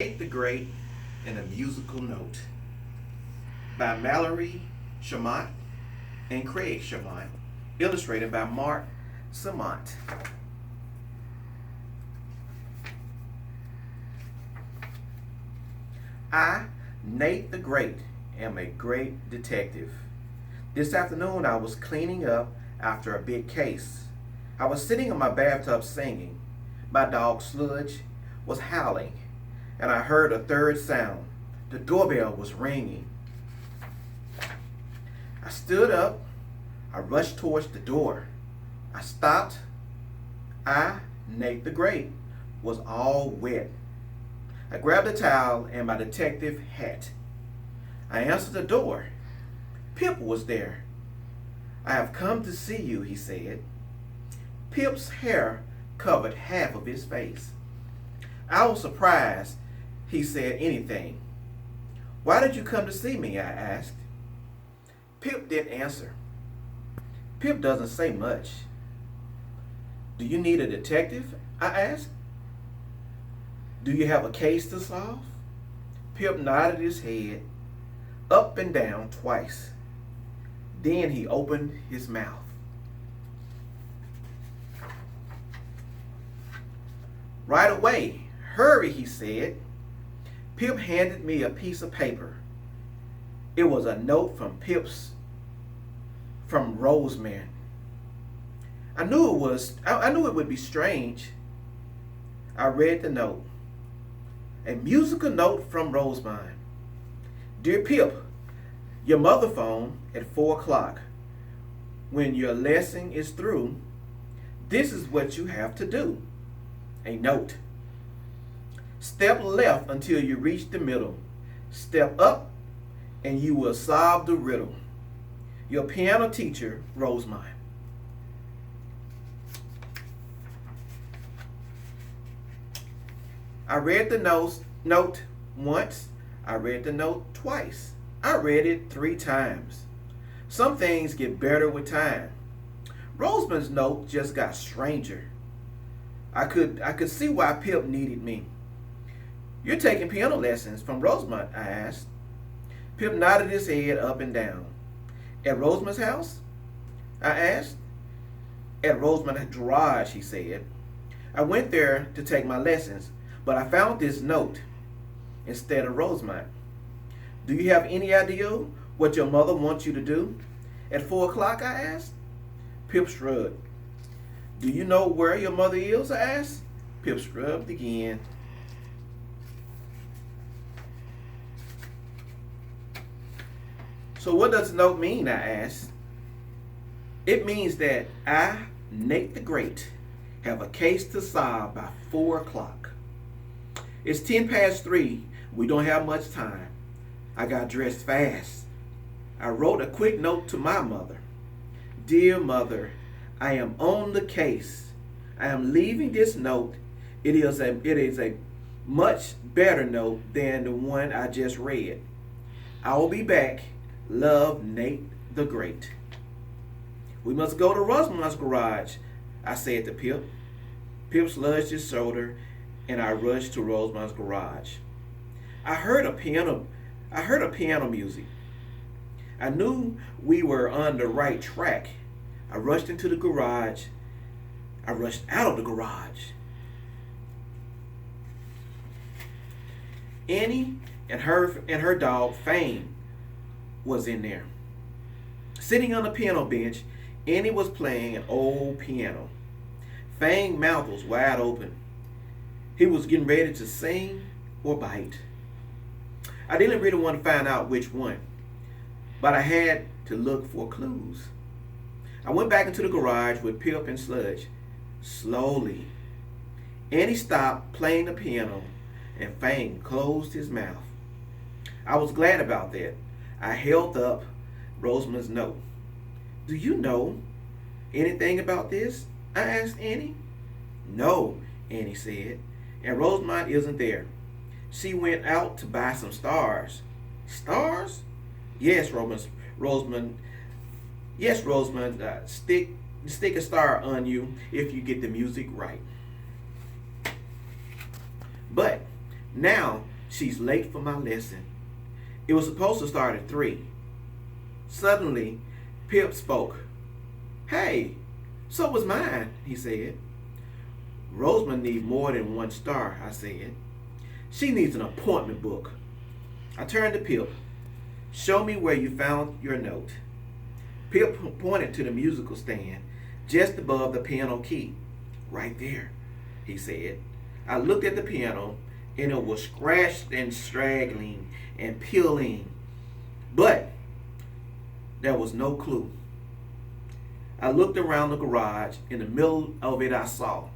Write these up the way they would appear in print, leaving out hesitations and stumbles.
Nate the Great and a Musical Note by Mallory Chamont and Craig Chamont, illustrated by Mark Samont. I, Nate the Great, am a great detective. This afternoon I was cleaning up after a big case. I was sitting in my bathtub singing. My dog Sludge was howling, and I heard a third sound. The doorbell was ringing. I stood up. I rushed towards the door. I stopped. I, Nate the Great, was all wet. I grabbed a towel and my detective hat. I answered the door. Pip was there. "I have come to see you," he said. Pip's hair covered half of his face. I was surprised he said anything. "Why did you come to see me?" I asked. Pip didn't answer. Pip doesn't say much. "Do you need a detective?" I asked. "Do you have a case to solve?" Pip nodded his head up and down twice. Then he opened his mouth. "Right away. Hurry," he said. Pip handed me a piece of paper. It was a note from Rosemary. I knew it would be strange. I read the note. A musical note from Rosemary. "Dear Pip, your mother phoned at 4 o'clock. When your lesson is through, this is what you have to do." A note. "Step left until you reach the middle. Step up and you will solve the riddle. Your piano teacher, Rosemary." I read the note once. I read the note twice. I read it 3 times. Some things get better with time. Rosemary's note just got stranger. I could see why Pip needed me. "You're taking piano lessons from Rosemary?" I asked. Pip nodded his head up and down. "At Rosemary's house?" I asked. "At Rosemary's garage," he said. "I went there to take my lessons, but I found this note instead of Rosemary." "Do you have any idea what your mother wants you to do at 4 o'clock?" I asked. Pip shrugged. "Do you know where your mother is?" I asked. Pip shrugged again. "So what does the note mean?" I asked. "It means that I, Nate the Great, have a case to solve by 4 o'clock. It's 10 past 3. We don't have much time." I got dressed fast. I wrote a quick note to my mother. "Dear Mother, I am on the case. I am leaving this note. It is a much better note than the one I just read. I will be back. Love, Nate the Great." "We must go to Rosemary's garage," I said to Pip. Pip sludged his shoulder, and I rushed to Rosemary's garage. I heard a piano music. I knew we were on the right track. I rushed into the garage. I rushed out of the garage. Annie and her dog Fame was in there. Sitting on the piano bench, Annie was playing an old piano. Fame's mouth was wide open. He was getting ready to sing or bite. I didn't really want to find out which one, but I had to look for clues. I went back into the garage with Pip and Sludge. Slowly, Annie stopped playing the piano and Fame closed his mouth. I was glad about that. I held up Rosemary's note. "Do you know anything about this?" I asked Annie. "No," Annie said, "and Rosemary isn't there. She went out to buy some stars." "Stars?" Yes, Rosemary. Yes, Rosemary. Stick a star on you if you get the music right." But Now she's late for my lesson. It was supposed to start at 3. Suddenly, Pip spoke. Hey, so was mine, he said. Rosamond needs more than 1 star, I said. She needs an appointment book. I turned to Pip. Show me where you found your note. Pip pointed to the musical stand just above the piano key. Right there, he said. I looked at the piano and it was scratched and straggling and peeling, but there was no clue. I looked around the garage. In the middle of it I saw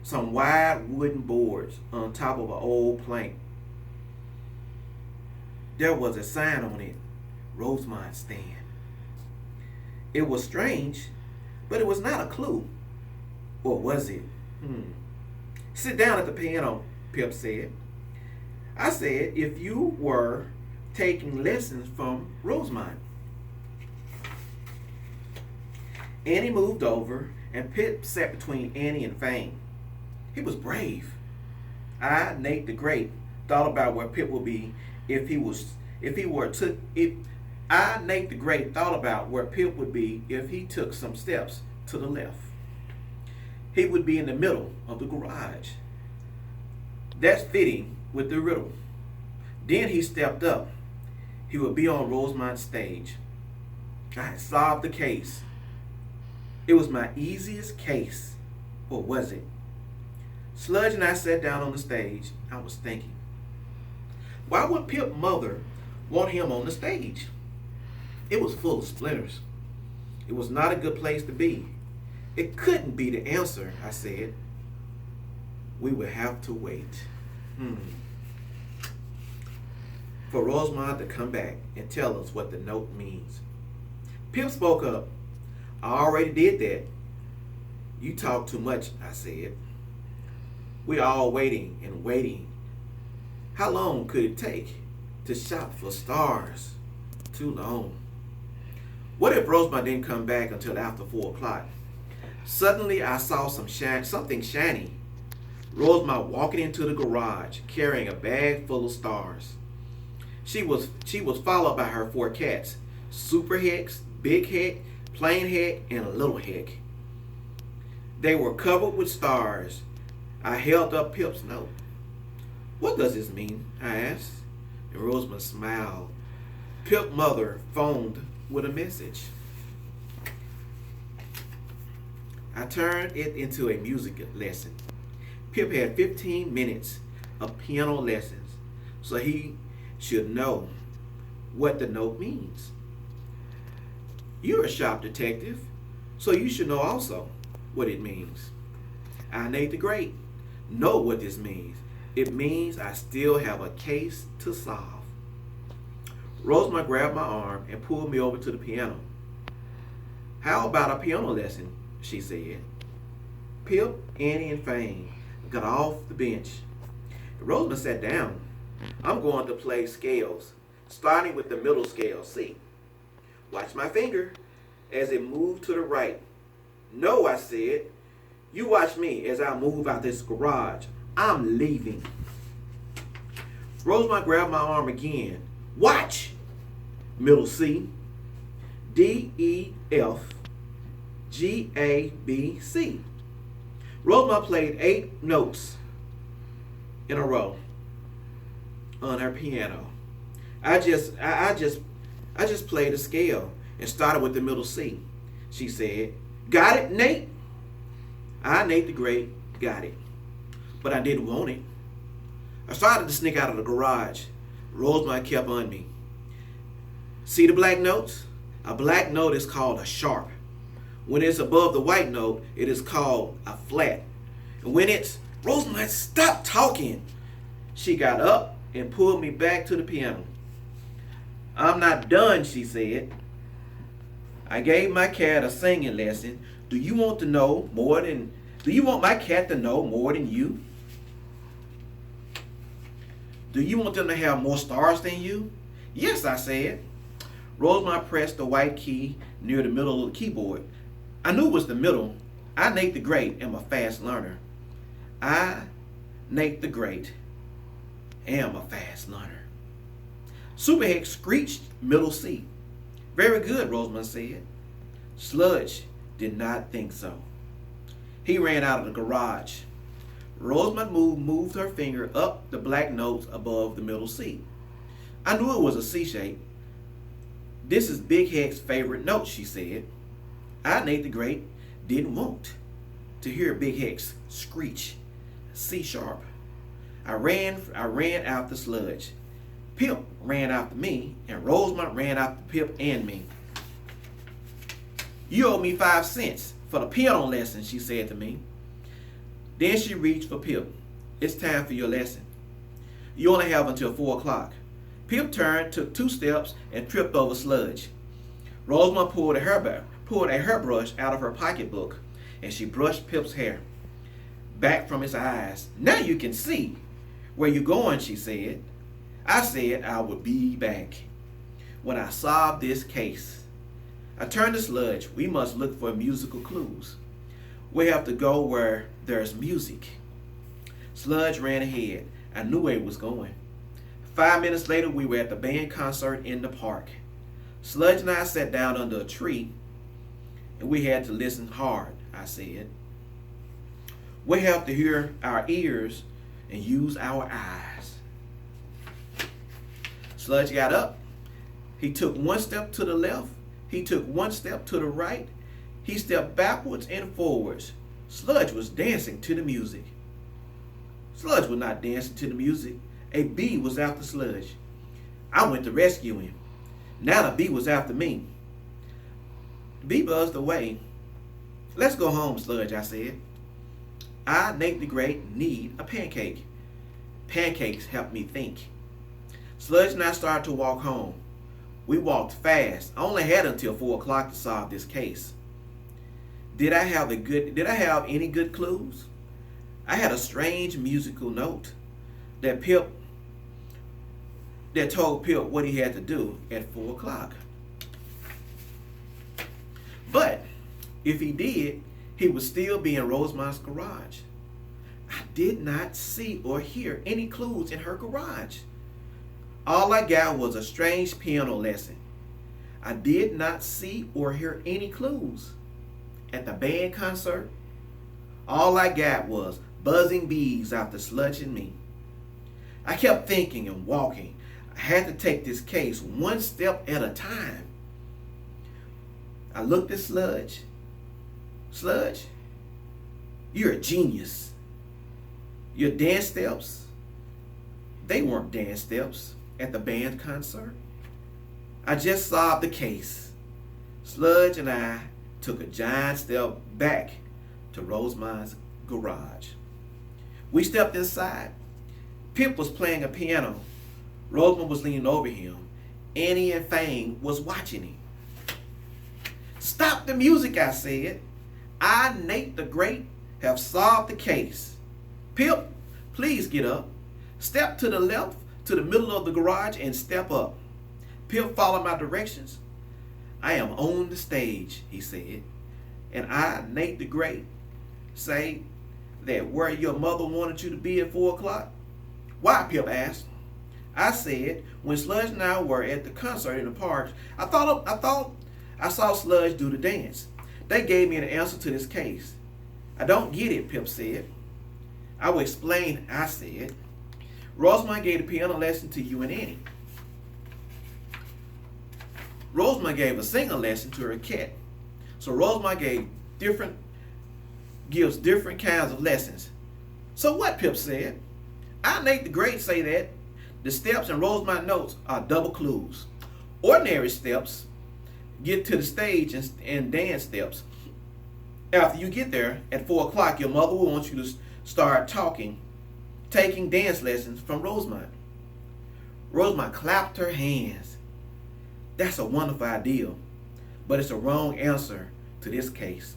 some wide wooden boards on top of an old plank. There was a sign on it, Rosamond stand. It was strange, but it was not a clue. Or was it? Sit down at the piano, Pip said. I said, if you were taking lessons from Rosamond. Annie moved over, and Pip sat between Annie and Fang. He was brave. I, Nate the Great, thought about where Pip would be if he took some steps to the left. He would be in the middle of the garage. That's fitting with the riddle. Then he stepped up. He would be on Rosamond's stage. I had solved the case. It was my easiest case, or was it? Sludge and I sat down on the stage. I was thinking, why would Pip's mother want him on the stage? It was full of splinters. It was not a good place to be. It couldn't be the answer, I said. We would have to wait. For Rosamond to come back and tell us what the note means. Pip spoke up. I already did that. You talk too much, I said. We're all waiting and waiting. How long could it take to shop for stars? Too long. What if Rosamond didn't come back until after 4 o'clock? Suddenly I saw something shiny. Rosamond walking into the garage carrying a bag full of stars. She was followed by her 4 cats, Super Hex, Big Heck, Plain Heck, and Little Heck. They were covered with stars. I held up Pip's note. What does this mean? I asked. And Rosamond smiled. Pip's mother phoned with a message. I turned it into a music lesson. Pip had 15 minutes of piano lessons, so he should know what the note means. You're a shop detective, so you should know also what it means. I, Nate the Great, know what this means. It means I still have a case to solve. Rosamond grabbed my arm and pulled me over to the piano. How about a piano lesson? She said. Pip, Annie, and Fang got off the bench. Rosamond sat down. I'm going to play scales, starting with the middle scale, C. Watch my finger as it moved to the right. No, I said. You watch me as I move out this garage. I'm leaving. Rosamond grabbed my arm again. Watch. Middle C. D, E, F, G, A, B, C. Rosamond played 8 notes in a row on her piano. I just played a scale and started with the middle C. She said, got it, Nate? I, Nate the Great, got it. But I didn't want it. I started to sneak out of the garage. Rosamond kept on me. See the black notes? A black note is called a sharp. When it's above the white note, it is called a flat. And when it's, Rosamond, stop talking. She got up and pulled me back to the piano. I'm not done, she said. I gave my cat a singing lesson. Do you want my cat to know more than you? Do you want them to have more stars than you? Yes, I said. Rosamond pressed the white key near the middle of the keyboard. I knew it was the middle. I, Nate the Great, am a fast learner. I, Nate the Great, am a fast learner. Superhex screeched middle seat. Very good, Rosamond said. Sludge did not think so. He ran out of the garage. Rosamond moved her finger up the black notes above the middle seat. I knew it was a C shape. This is Big Hex's favorite note, she said. I, Nate the Great, didn't want to hear Big Hex screech C sharp. I ran after Sludge. Pip ran after me, and Rosamond ran after Pip and me. You owe me 5 cents for the piano lesson, she said to me. Then she reached for Pip. It's time for your lesson. You only have until 4 o'clock. Pip turned, took 2 steps, and tripped over Sludge. Rosamond pulled a hairbrush out of her pocketbook, and she brushed Pip's hair back from his eyes. Now you can see where you're going, she said. I said I would be back when I solved this case. I turned to Sludge. We must look for musical clues. We have to go where there's music. Sludge ran ahead. I knew where he was going. 5 minutes later, we were at the band concert in the park. Sludge and I sat down under a tree, and we had to listen hard, I said. We have to hear our ears and use our eyes. Sludge got up. He took 1 step to the left. He took 1 step to the right. He stepped backwards and forwards. Sludge was dancing to the music. Sludge was not dancing to the music. A bee was after Sludge. I went to rescue him. Now the bee was after me. The bee buzzed away. Let's go home, Sludge, I said. I, Nate the Great, need a pancake. Pancakes help me think. Sludge and I started to walk home. We walked fast. I only had until 4 o'clock to solve this case. Did I have any good clues? I had a strange musical note that told Pip what he had to do at 4 o'clock. But if he did, he would still be in Rosamond's garage. I did not see or hear any clues in her garage. All I got was a strange piano lesson. I did not see or hear any clues. At the band concert, all I got was buzzing bees after Sludge and me. I kept thinking and walking. I had to take this case 1 step at a time. I looked at Sludge. Sludge, you're a genius. Your dance steps, they weren't dance steps at the band concert. I just solved the case. Sludge and I took a giant step back to Rosamond's garage. We stepped inside. Pip was playing a piano. Rosamond was leaning over him. Annie and Fang was watching him. Stop the music, I said. I, Nate the Great, have solved the case. Pip, please get up. Step to the left, to the middle of the garage, and step up. Pip followed my directions. I am on the stage, he said. And I, Nate the Great, say that where your mother wanted you to be at 4 o'clock? Why, Pip asked. I said, when Sludge and I were at the concert in the park, I thought I saw Sludge do the dance. They gave me an answer to this case. I don't get it, Pip said. I will explain, I said. Rosamond gave the piano lesson to you and Annie. Rosamond gave a singing lesson to her cat. So Rosamond gives different kinds of lessons. So what, Pip said. I, Nate the Great, say that the steps in Rosamond's notes are double clues. Ordinary steps get to the stage and dance steps. After you get there at 4 o'clock, your mother will want you to start taking dance lessons from Rosamond. Rosamond clapped her hands. That's a wonderful idea, but it's a wrong answer to this case.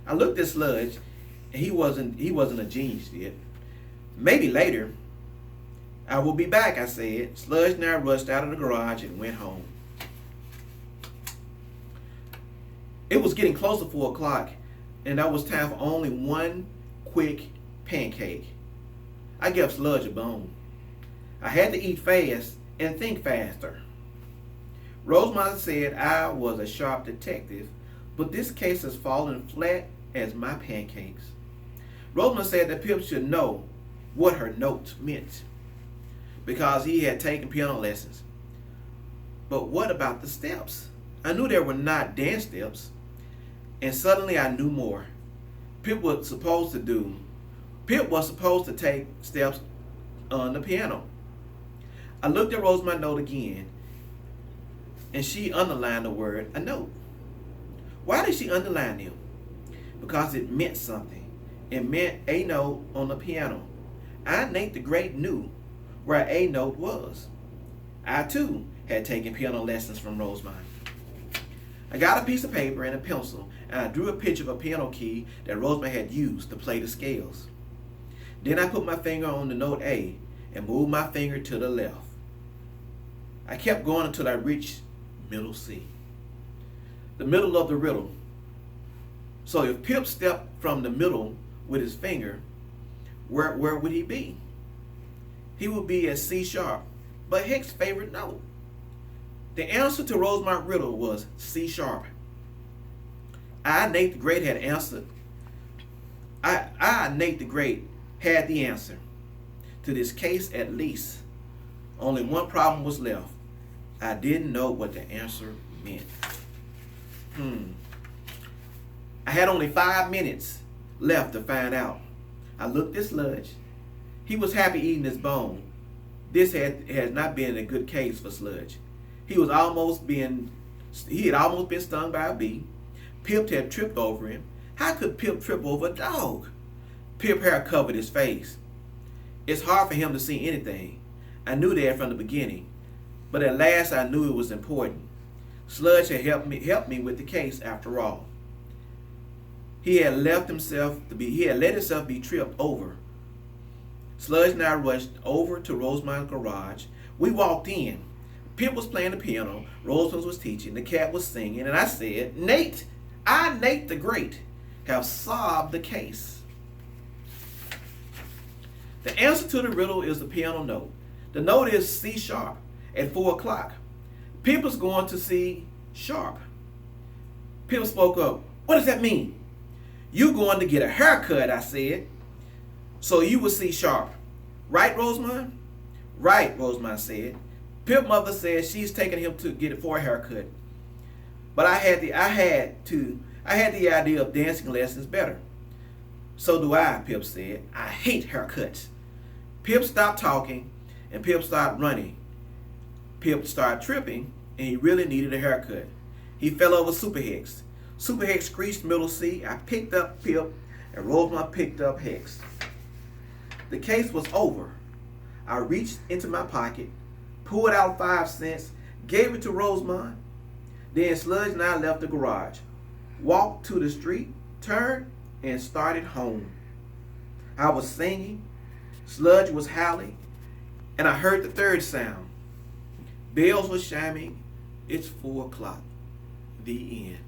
I looked at Sludge, and he wasn't a genius yet. Maybe later. I will be back, I said. Sludge and I rushed out of the garage and went home. It was getting close to 4 o'clock, and that was time for only one quick pancake. I gave Sludge a bone. I had to eat fast and think faster. Rosemont said I was a sharp detective, but this case has fallen flat as my pancakes. Rosemont said that Pip should know what her note meant because he had taken piano lessons. But what about the steps? I knew there were not dance steps, and suddenly I knew more. Pip was supposed to take steps on the piano. I looked at Rosemary's note again, and she underlined the word a note. Why did she underline them? Because it meant something. It meant a note on the piano. I, Nate the Great, knew where a note was. I too had taken piano lessons from Rosemary. I got a piece of paper and a pencil, and I drew a picture of a piano key that Rosemary had used to play the scales. Then I put my finger on the note A and moved my finger to the left. I kept going until I reached middle C, the middle of the riddle. So if Pip stepped from the middle with his finger, where would he be? He would be at C sharp, but Hick's favorite note. The answer to Rosemary's riddle was C sharp. I, Nate the Great, had answered. Nate the Great, had the answer to this case at least. Only one problem was left. I didn't know what the answer meant. I had only 5 minutes left to find out. I looked at Sludge. He was happy eating his bone. This had not been a good case for Sludge. He had almost been stung by a bee. Pip had tripped over him. How could Pip trip over a dog? Pip's hair covered his face. It's hard for him to see anything. I knew that from the beginning, but at last I knew it was important. Sludge had helped me with the case after all. He had let himself be tripped over. Sludge and I rushed over to Rosemary's garage. We walked in. Pip was playing the piano, Rosemary was teaching, the cat was singing, and I said, Nate the Great, have solved the case. The answer to the riddle is the piano note. The note is C sharp at 4 o'clock. Pip is going to C sharp. Pip spoke up. What does that mean? You going to get a haircut, I said. So you will C sharp. Right, Rosemary? Right, Rosemary said. Pip's mother said she's taking him to get it for a haircut. But I had the idea of dancing lessons better. So do I, Pip said. I hate haircuts. Pip stopped talking and Pip started running. Pip started tripping and he really needed a haircut. He fell over Super Hicks. Super Hicks screeched middle C. I picked up Pip and Rosemary picked up Hicks. The case was over. I reached into my pocket, pulled out 5 cents, gave it to Rosemary. Then Sludge and I left the garage, walked to the street, turned, and started home. I was singing, Sludge was howling, and I heard the third sound. Bells were chiming. It's 4 o'clock. The end.